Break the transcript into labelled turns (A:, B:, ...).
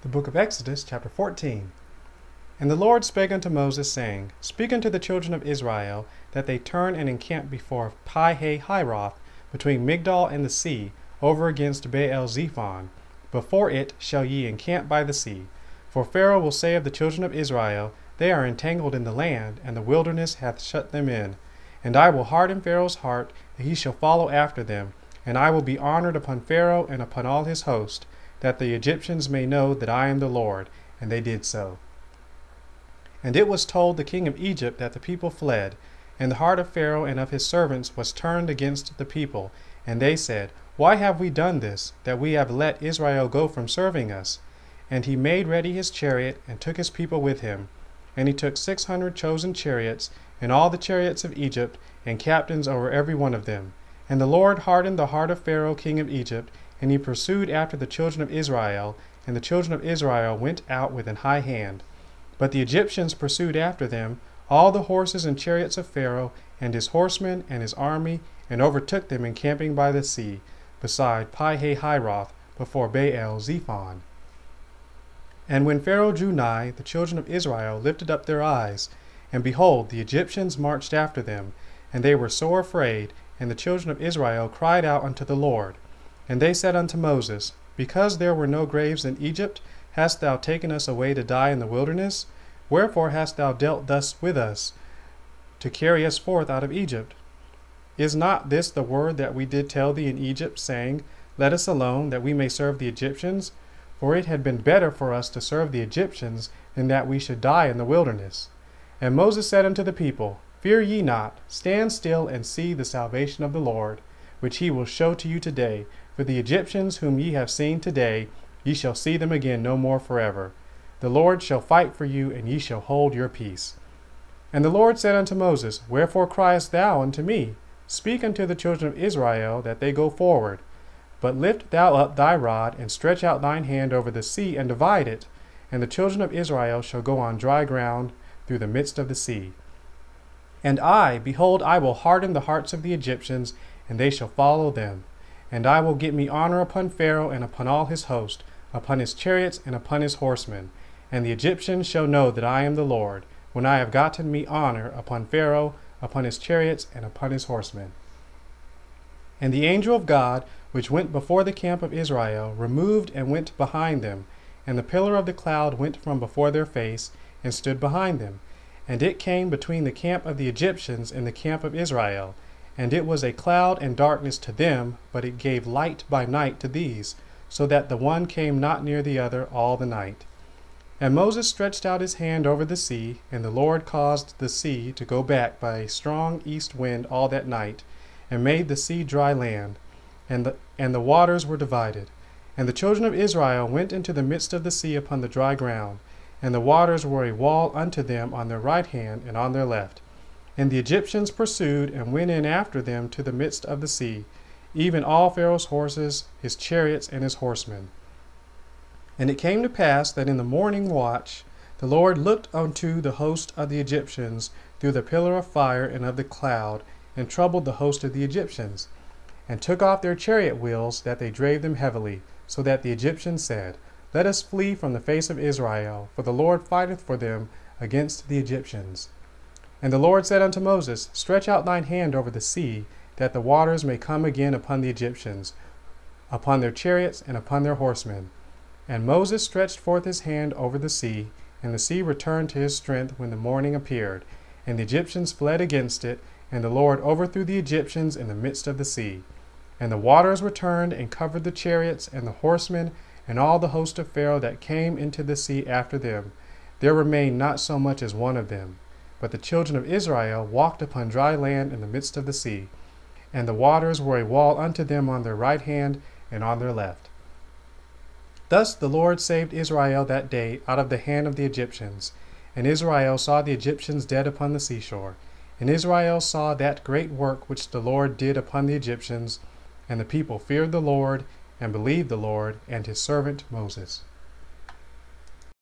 A: The book of Exodus, chapter 14. And the Lord spake unto Moses, saying, Speak unto the children of Israel, that they turn and encamp before Pi-hahiroth, between Migdol and the sea, over against Baal-zephon. Before it shall ye encamp by the sea. For Pharaoh will say of the children of Israel, They are entangled in the land, and the wilderness hath shut them in. And I will harden Pharaoh's heart, that he shall follow after them, and I will be honored upon Pharaoh and upon all his host, that the Egyptians may know that I am the Lord. And they did so. And it was told the king of Egypt that the people fled, and the heart of Pharaoh and of his servants was turned against the people. And they said, Why have we done this, that we have let Israel go from serving us? And he made ready his chariot, and took his people with him. And he took 600 chosen chariots, and all the chariots of Egypt, and captains over every one of them. And the Lord hardened the heart of Pharaoh king of Egypt, and he pursued after the children of Israel, and the children of Israel went out with an high hand. But the Egyptians pursued after them, all the horses and chariots of Pharaoh, and his horsemen, and his army, and overtook them encamping by the sea, beside Pi-hahiroth, before Baal-zephon. And when Pharaoh drew nigh, the children of Israel lifted up their eyes, and behold, the Egyptians marched after them, and they were sore afraid, and the children of Israel cried out unto the Lord. And they said unto Moses, Because there were no graves in Egypt, hast thou taken us away to die in the wilderness? Wherefore hast thou dealt thus with us, to carry us forth out of Egypt? Is not this the word that we did tell thee in Egypt, saying, Let us alone, that we may serve the Egyptians? For it had been better for us to serve the Egyptians, than that we should die in the wilderness. And Moses said unto the people, Fear ye not, stand still and see the salvation of the Lord, which he will show to you today. For the Egyptians whom ye have seen today, ye shall see them again no more forever. The Lord shall fight for you, and ye shall hold your peace. And the Lord said unto Moses, Wherefore criest thou unto me? Speak unto the children of Israel, that they go forward. But lift thou up thy rod, and stretch out thine hand over the sea, and divide it, and the children of Israel shall go on dry ground through the midst of the sea. And I, behold, I will harden the hearts of the Egyptians, and they shall follow them. And I will get me honor upon Pharaoh and upon all his host, upon his chariots and upon his horsemen. And the Egyptians shall know that I am the Lord, when I have gotten me honor upon Pharaoh, upon his chariots, and upon his horsemen. And the angel of God, which went before the camp of Israel, removed and went behind them. And the pillar of the cloud went from before their face, and stood behind them. And it came between the camp of the Egyptians and the camp of Israel. And it was a cloud and darkness to them, but it gave light by night to these, so that the one came not near the other all the night. And Moses stretched out his hand over the sea, and the Lord caused the sea to go back by a strong east wind all that night, and made the sea dry land, and the waters were divided. And the children of Israel went into the midst of the sea upon the dry ground, and the waters were a wall unto them on their right hand and on their left. And the Egyptians pursued and went in after them to the midst of the sea, even all Pharaoh's horses, his chariots, and his horsemen. And it came to pass that in the morning watch the Lord looked unto the host of the Egyptians through the pillar of fire and of the cloud, and troubled the host of the Egyptians, and took off their chariot wheels, that they drave them heavily, so that the Egyptians said, Let us flee from the face of Israel, for the Lord fighteth for them against the Egyptians. And the Lord said unto Moses, Stretch out thine hand over the sea, that the waters may come again upon the Egyptians, upon their chariots, and upon their horsemen. And Moses stretched forth his hand over the sea, and the sea returned to his strength when the morning appeared. And the Egyptians fled against it, and the Lord overthrew the Egyptians in the midst of the sea. And the waters returned and covered the chariots and the horsemen, and all the host of Pharaoh that came into the sea after them. There remained not so much as one of them. But the children of Israel walked upon dry land in the midst of the sea, and the waters were a wall unto them on their right hand and on their left. Thus the Lord saved Israel that day out of the hand of the Egyptians. And Israel saw the Egyptians dead upon the seashore. And Israel saw that great work which the Lord did upon the Egyptians, and the people feared the Lord, and believed the Lord and his servant Moses.